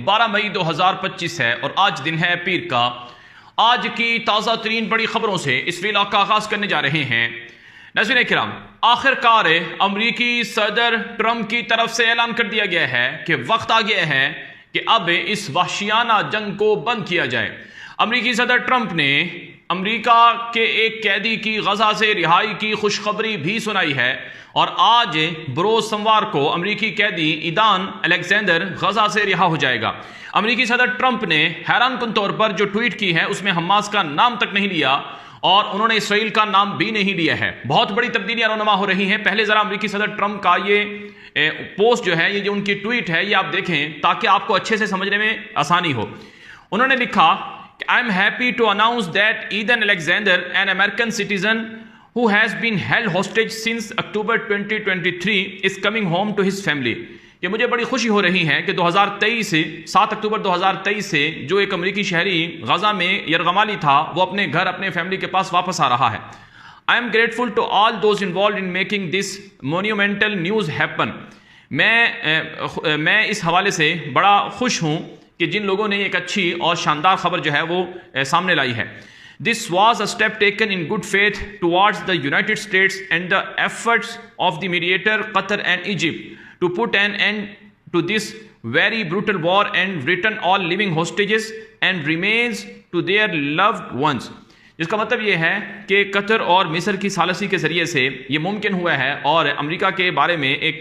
12 मई 2025 है और आज दिन है पीर का। आज की ताज़ा तरीन बड़ी खबरों से इस व्लॉग का आगाज करने जा रहे हैं। नाज़रीन किराम, आखिरकार अमरीकी सदर ट्रंप की तरफ से ऐलान कर दिया गया है कि वक्त आ गया है कि अब इस वहशियाना जंग को बंद किया जाए। अमरीकी सदर ट्रंप ने अमरीका के एक कैदी की गजा से रिहाई की खुशखबरी भी सुनाई है और आज बरोज सोमवार को अमरीकी कैदी ईदान अलेक्जेंडर गजा से रिहा हो जाएगा। अमरीकी सदर ट्रंप ने हैरानकुन तौर पर जो ट्वीट की है उसमें हमास का नाम तक नहीं लिया और उन्होंने इसराइल का नाम भी नहीं लिया है। बहुत बड़ी तब्दीलियां रोनुमा हो रही हैं। पहले जरा अमरीकी सदर ट्रंप का ये पोस्ट जो है, ये जो उनकी ट्वीट है, ये आप देखें ताकि आपको अच्छे से समझने में आसानी हो। उन्होंने लिखा, I am happy to announce that Eden Alexander, an American citizen who has been held hostage since October 2023, is coming home to his family. कि मुझे बड़ी खुशी हो रही है कि 2023 से 7 अक्टूबर 2023 से जो एक अमेरिकी शहरी गजा में यरगमाली था वो अपने घर अपने फैमिली के पास वापस आ रहा है। I am grateful to all those involved in making this monumental news happen. मैं इस हवाले से बड़ा खुश हूँ कि जिन लोगों ने एक अच्छी और शानदार खबर जो है वो सामने लाई है। This was a step taken in good faith towards the United States and the efforts of the mediator Qatar and Egypt to put an end to this very brutal war and return all living hostages and remains to their loved ones. जिसका मतलब ये है कि Qatar और मिस्र की सालसी के जरिए से ये मुमकिन हुआ है और अमेरिका के बारे में एक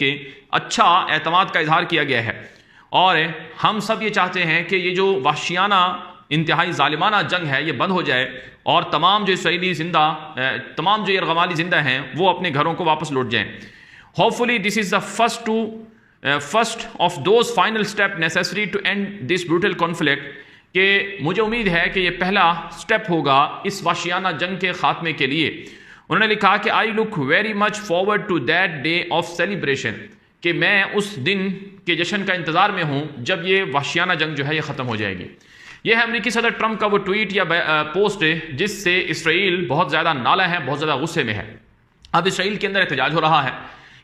अच्छा एतमाद का इजहार किया गया है। और हम सब ये चाहते हैं कि ये जो वहशियाना इंतहाई ज़ालिमाना जंग है ये बंद हो जाए और तमाम जो इसराइली जिंदा तमाम जो यरगमाली जिंदा हैं वो अपने घरों को वापस लौट जाएं। Hopefully this is the first of those final step necessary to end this brutal conflict. कि मुझे उम्मीद है कि ये पहला स्टेप होगा इस वहशियाना जंग के खात्मे के लिए। उन्होंने लिखा कि I look very much forward to that day of celebration, कि मैं उस दिन के जश्न का इंतज़ार में हूँ जब ये वहशियाना जंग जो है ये ख़त्म हो जाएगी। ये है अमेरिकी सदर ट्रंप का वो ट्वीट या पोस्ट जिससे इसराइल बहुत ज़्यादा नाला है, बहुत ज़्यादा गुस्से में है। अब इसराइल के अंदर एहतजाज हो रहा है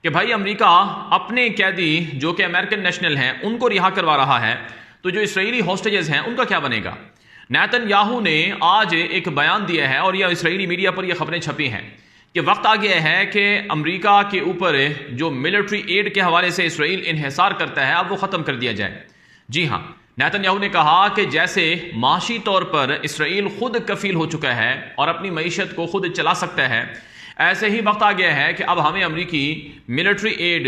कि भाई अमेरिका अपने कैदी जो कि अमेरिकन नेशनल हैं उनको रिहा करवा रहा है, तो जो इसराइली हॉस्टेजेस हैं उनका क्या बनेगा। नेतन्याहू ने आज एक बयान दिया है और यह इसराइली मीडिया पर यह खबरें छपी हैं कि वक्त आ गया है कि अमेरिका के ऊपर जो मिलिट्री एड के हवाले से इसराइल इन्हिसार करता है अब वो ख़त्म कर दिया जाए। जी हाँ, नेतन्याहू ने कहा कि जैसे माशी तौर पर इसराइल खुद कफील हो चुका है और अपनी मईशत को खुद चला सकता है, ऐसे ही वक्त आ गया है कि अब हमें अमेरिकी मिलिट्री एड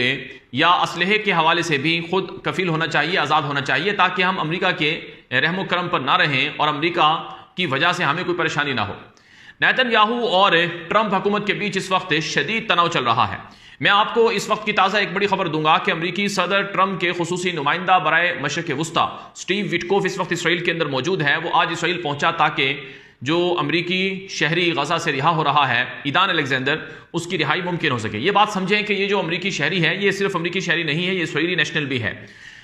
या असलहे के हवाले से भी खुद कफील होना चाहिए, आज़ाद होना चाहिए, ताकि हम अमेरिका के रहमो करम पर ना रहें और अमेरिका की वजह से हमें कोई परेशानी ना हो। नेतन्याहू और ट्रंप हुकूमत के बीच इस वक्त शदीद तनाव चल रहा है। मैं आपको इस वक्त की ताज़ा एक बड़ी खबर दूंगा कि अमरीकी सदर ट्रंप के खुसूसी नुमाइंदा बराए मशरिक़ वुस्ता स्टीव विटकोफ इस वक्त इसराइल के अंदर मौजूद है। वो आज इसराइल पहुंचा ताकि जो अमरीकी शहरी गजा से रिहा हो रहा है ईदान अलेक्जेंडर, उसकी रिहाई मुमकिन हो सके। ये बात समझें कि ये जो अमरीकी शहरी है ये सिर्फ अमरीकी शहरी नहीं है, ये इसराइली नेशनल भी है,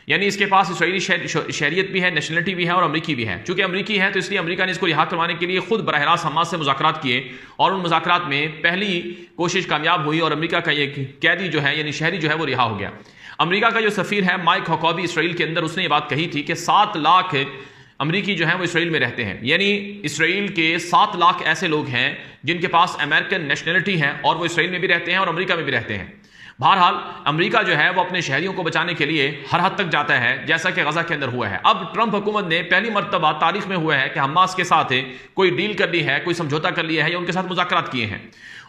यानी इसके पास इसराइली शहरियत भी है, नेशनलिटी भी है और अमरीकी भी है। चूंकि अमरीकी है तो इसलिए अमरीका ने इसको रिहा करवाने के लिए खुद बरह रास्त हमास से मुज़ाकरात किए और उन मुज़ाकरात में पहली कोशिश कामयाब हुई और अमरीका का एक कैदी जो है यानी शहरी जो है वो रिहा हो गया। अमरीका का जो सफ़ीर है माइक हकॉबी इसराइल के अंदर, उसने ये बात कही थी कि 7 लाख अमरीकी जो हैं वो इसराइल में रहते हैं, यानी इसराइल के 7 लाख ऐसे लोग हैं जिनके पास अमेरिकन नेशनलिटी है और वो इसराइल में भी रहते हैं और अमेरिका में भी रहते हैं। बहरहाल अमेरिका जो है वो अपने शहरियों को बचाने के लिए हर हद तक जाता है, जैसा कि गजा के अंदर हुआ है। अब ट्रंप हुकूमत ने पहली मरतबा तारीख में हुआ है कि हमास के साथ कोई डील कर ली है, कोई समझौता कर लिया है या उनके साथ मुज़ाकरात किए हैं।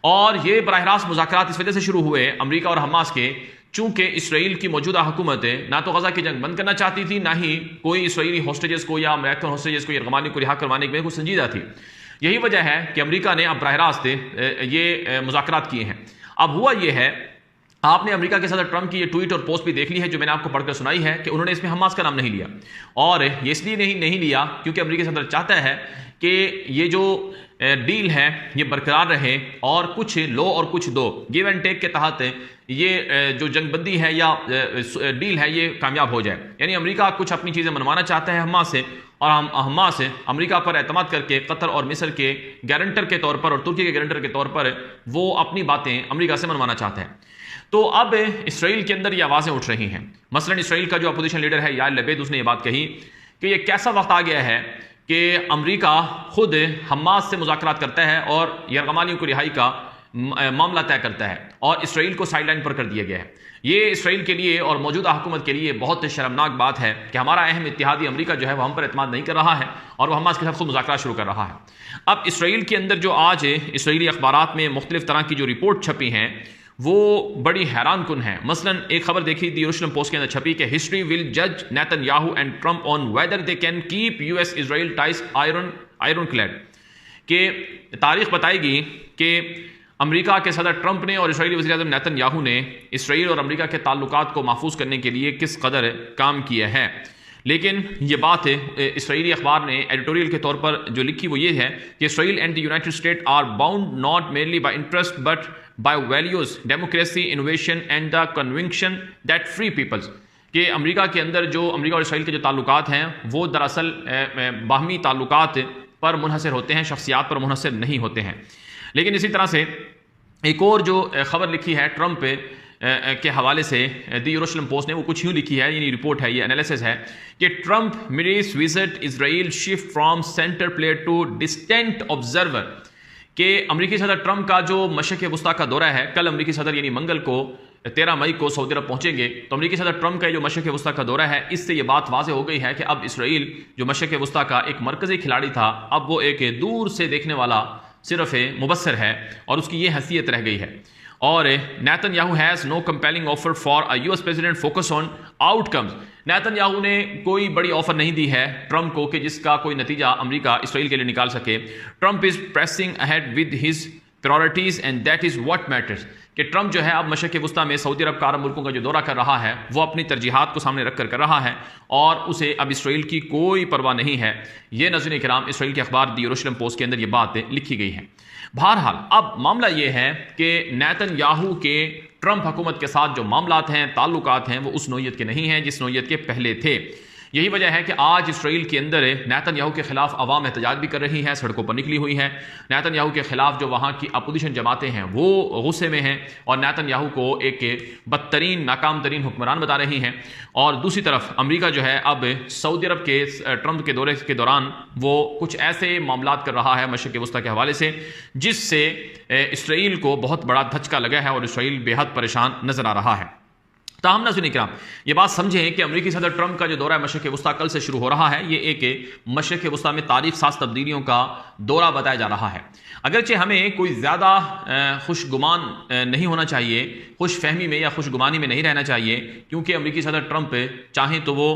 और ये बराह रास्त मुज़ाकरात इस वजह से शुरू हुए अमरीका और हमास के, चूंकि इसराइल की मौजूदा हुकूमत ना तो गजा की जंग बंद करना चाहती थी, ना ही कोई इसराइली हॉस्टेजेस को या अमेरिकन हॉस्टेजेस को यरगमाली को रिहा करवाने में कुछ संजीदा थी। यही वजह है कि अमरीका ने अब बराह रास्त ये मुज़ाकरात किए हैं। अब हुआ ये है, आपने अमेरिका के सदर ट्रंप की ये ट्वीट और पोस्ट भी देख ली है जो मैंने आपको पढ़कर सुनाई है कि उन्होंने इसमें हमास का नाम नहीं लिया। और ये इसलिए नहीं लिया क्योंकि अमेरिकी सदर चाहता है कि ये जो डील है ये बरकरार रहे और कुछ लो और कुछ दो, गिव एंड टेक के तहत ये जो जंगबंदी है या डील है ये कामयाब हो जाए। यानी अमेरिका कुछ अपनी चीज़ें मनवाना चाहता है हमास से, और हमास अमेरिका पर एतमाद करके कतर और मिस्र के गारंटर के तौर पर और तुर्की के गारंटर के तौर पर वो अपनी बातें अमेरिका से मनवाना चाहते हैं। तो अब इसराइल के अंदर ये आवाज़ें उठ रही हैं। मसलन इसराइल का जो अपोजिशन लीडर है यार लबेद, उसने ये बात कही कि ये कैसा वक्त आ गया है कि अमेरिका खुद हमास से मुज़ाकरात करता है और यरगमालियों को रिहाई का मामला तय करता है और इसराइल को साइडलाइन पर कर दिया गया है। ये इसराइल के लिए और मौजूदा हुकूमत के लिए बहुत शर्मनाक बात है कि हमारा अहम इत्तेहादी अमेरिका जो है वो हम पर एतमाद नहीं कर रहा है और वह हमास के साथ खुद मुज़ाकरात शुरू कर रहा है। अब इसराइल के अंदर जो आज इसराइली अखबारात में मुख्तलिफ तरह की जो रिपोर्ट छपी हैं वो बड़ी हैरान कुन है। मसलन एक खबर देखी दी यरूशलेम पोस्ट के अंदर छपी कि हिस्ट्री विल जज Netanyahu and Trump on whether they can keep US Israel ties iron clad, के तारीख बताएगी कि अमेरिका के सदर ट्रंप ने और इसराइली वज़ीर आज़म नेतन्याहू ने इसराइल और अमेरिका के ताल्लुकात को महफूज करने के लिए किस कदर काम किया है। लेकिन ये बात इसराइली अखबार ने एडिटोरियल के तौर पर जो लिखी वो ये है कि Israel and the United State are bound not mainly by interest but by values, democracy, innovation and the conviction that free peoples, कि अमेरिका के अंदर जो अमेरिका और इसराइल के जो ताल्लुकात हैं वो दरअसल बाहमी ताल्लुकात पर मुनहसर होते हैं, शख्सियात पर मुनहसर नहीं होते हैं। लेकिन इसी तरह से एक और जो खबर लिखी है ट्रंप के हवाले से दी यरूशलेम पोस्ट ने, वो कुछ यूँ लिखी है, ये रिपोर्ट है, ये एनालिसिस है कि Trump Mideast visit Israel shift from centre player to distant observer, कि अमरीकी सदर ट्रंप का जो मशरक़ वस्ता का दौरा है, कल अमरीकी सदर यानी मंगल को 13 मई को सऊदी अरब पहुंचेंगे, तो अमरीकी सदर ट्रंप का जो मशरक़ वस्ता का दौरा है इससे ये बात वाज़ेह हो गई है कि अब इसराइल जो मशरक़ वस्ता का एक मरकज़ी खिलाड़ी था अब वो एक दूर से देखने वाला सिर्फ मुबस्सर है और उसकी ये हैसियत रह गई है। और Netanyahu has no compelling offer for a US president focus on outcomes, Netanyahu ने कोई बड़ी ऑफर नहीं दी है ट्रंप को कि जिसका कोई नतीजा अमेरिका इसराइल के लिए निकाल सके। Trump is pressing ahead with his priorities and that is what matters, कि ट्रंप जो है अब मशरक़ वस्ता में सऊदी अरब का अरब मुल्कों का जो दौरा कर रहा है वो अपनी तरजीहात को सामने रख कर रहा है और उसे अब इसराइल की कोई परवाह नहीं है। ये नाज़रीन किराम इसराइल के अखबार दी यरूशलेम पोस्ट के अंदर ये बात लिखी गई है। बहरहाल अब मामला ये है कि नेतन्याहू के ट्रंप हुकूमत के साथ जो मामलात हैं, ताल्लुकात हैं, वो उस नौइयत के नहीं हैं जिस नौइयत के पहले थे। यही वजह है कि आज इसराइल के अंदर नेतन्याहू के खिलाफ अवाम एहतजाज भी कर रही हैं, सड़कों पर निकली हुई हैं। नेतन्याहू के खिलाफ जो वहाँ की अपोजिशन जमातें हैं वो गुस्से में हैं और नेतन्याहू को एक बदतरीन नाकाम तरीन हुक्मरान बता रही हैं। और दूसरी तरफ अमेरिका जो है अब सऊदी अरब के ट्रंप के दौरे के दौरान वो कुछ ऐसे मामलात कर रहा है मशरक़ वस्ता के हवाले से जिससे इसराइल को बहुत बड़ा धचका लगा है और इसराइल बेहद परेशान नजर आ रहा है। ताहम नाज़रीन किराम ये बात समझें कि अमेरिकी सदर ट्रंप का जो दौरा मशरक़ वस्ता कल से शुरू हो रहा है ये एक मशरक़ वस्ता में तारीख साज तब्दीलियों का दौरा बताया जा रहा है। अगरचे हमें कोई ज़्यादा खुशगुमान नहीं होना चाहिए, खुश फहमी में या खुशगुमानी में नहीं रहना चाहिए, क्योंकि अमेरिकी सदर ट्रंप चाहें तो वो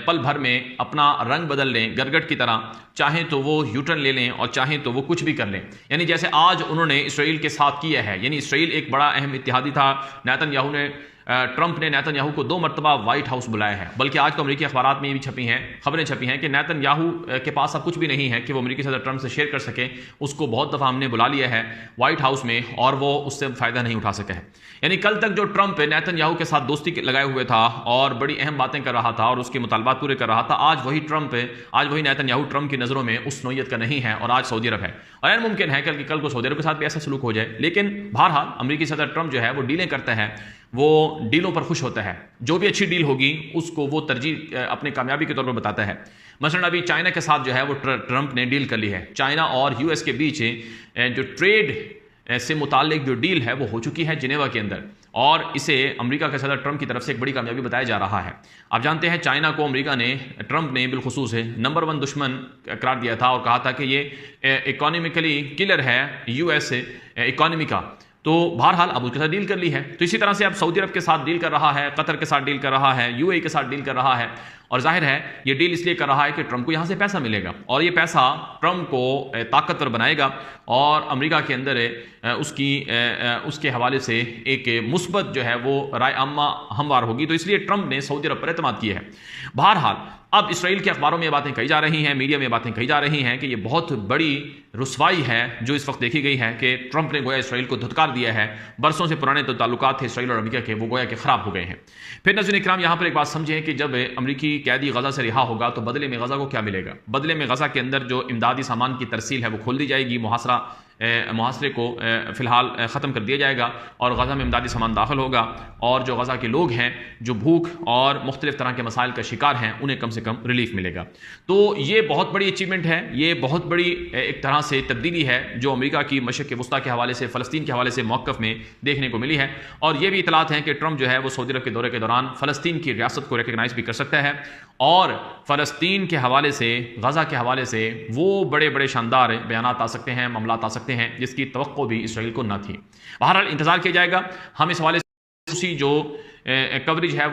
पल भर में अपना रंग बदल लें गरगट की तरह, चाहें तो वो यूटर्न ले लें और चाहें तो वो कुछ भी कर लें। यानी जैसे आज उन्होंने इसराइल के साथ किया है, यानी इसराइल एक बड़ा अहम इत्तेहादी था, नेतन्याहू ने ट्रंप ने नेतन्याहू को 2 मरतबा व्हाइट हाउस बुलाया है। बल्कि आज तो अमेरिकी अखबारात में ये भी छपी हैं, खबरें छपी हैं कि नेतन्याहू के पास अब कुछ भी नहीं है कि वो अमेरिकी सदर ट्रंप से शेयर कर सके। उसको बहुत दफ़ा हमने बुला लिया है व्हाइट हाउस में और वो उससे फ़ायदा नहीं उठा सका है। यानी कल तक जो ट्रंप नेतन्याहू के साथ दोस्ती लगाए हुए था और बड़ी अहम बातें कर रहा था और उसके मुतालबात पूरे कर रहा था, आज वही नेतन्याहू ट्रंप की नज़रों में उस नौइयत का नहीं है और आज सऊदी अरब है। और मुमकिन है कि कल को सऊदी अरब के साथ भी ऐसा सलूक हो जाए। लेकिन बहरहाल अमेरिकी सदर ट्रंप जो है वो डीलें करता है, वो डीलों पर खुश होता है। जो भी अच्छी डील होगी उसको वो तरजीह अपनी कामयाबी के तौर पर बताता है। मसलन अभी चाइना के साथ जो है वो ट्रंप ने डील कर ली है। चाइना और यूएस के बीच जो ट्रेड से मुताल्लिक जो डील है वो हो चुकी है जिनेवा के अंदर और इसे अमेरिका के सदर ट्रंप की तरफ से एक बड़ी कामयाबी बताया जा रहा है। आप जानते हैं चाइना को अमेरिका ने, ट्रंप ने बिलखुसूस नंबर 1 दुश्मन करार दिया था और कहा था कि ये इकोनॉमिकली किलर है यूएस इकोनॉमी का। तो बहरहाल अब उसके साथ डील कर ली है। तो इसी तरह से अब सऊदी अरब के साथ डील कर रहा है, कतर के साथ डील कर रहा है, यूएई के साथ डील कर रहा है और जाहिर है ये डील इसलिए कर रहा है कि ट्रंप को यहाँ से पैसा मिलेगा और ये पैसा ट्रंप को ताकतवर बनाएगा और अमेरिका के अंदर उसके हवाले से एक मुस्बत जो है वो राय आम्मा हमवार होगी। तो इसलिए ट्रंप ने सऊदी अरब पर एतमाद किया है। बहरहाल अब इसराइल के अखबारों में बातें कही जा रही हैं, मीडिया में बातें कही जा रही हैं कि ये बहुत बड़ी रुसवाई है जो इस वक्त देखी गई है कि ट्रंप ने गोया इसराइल को धुतकार दिया है। बरसों से पुराने तो ताल्लुकात थे इसराइल और अमेरिका के, वो गोया के खराब हो गए हैं। फिर नाज़रीन इकराम यहाँ पर एक बात समझें कि जब अमेरिकी कैदी गजा से रिहा होगा तो बदले में गजा को क्या मिलेगा? बदले में गजा के अंदर जो इमदादी सामान की तरसील है वो खोल दी जाएगी, मुहासरे को फ़िलहाल ख़त्म कर दिया जाएगा और गज़ा में इमदादी सामान दाखिल होगा और जो गज़ा के लोग हैं जो भूख और मुख्तलिफ़ तरह के मसाइल का शिकार हैं उन्हें कम से कम रिलीफ मिलेगा। तो ये बहुत बड़ी अचीवमेंट है, ये बहुत बड़ी एक तरह से तब्दीली है जो अमेरिका की मशरिक़ वस्ता के हवाले से, फ़लस्तीन के हवाले से मौक़िफ़ में देखने को मिली है। और ये भी इतलात हैं कि ट्रंप जो है वो सऊदी अरब के दौरे के दौरान फ़लस्तीन की रियासत को रिकगनाइज़ भी कर सकता है और फ़लस्तीन के हवाले से, गज़ा के हवाले से वो बड़े बड़े शानदार बयानात आ सकते हैं, मामलात आ सकते हैं जिसकी तवक्को भी इसराइल को न थी। बहरहाल इंतज़ार किया जाएगा। हम इस हवाले से जो कवरेज है वो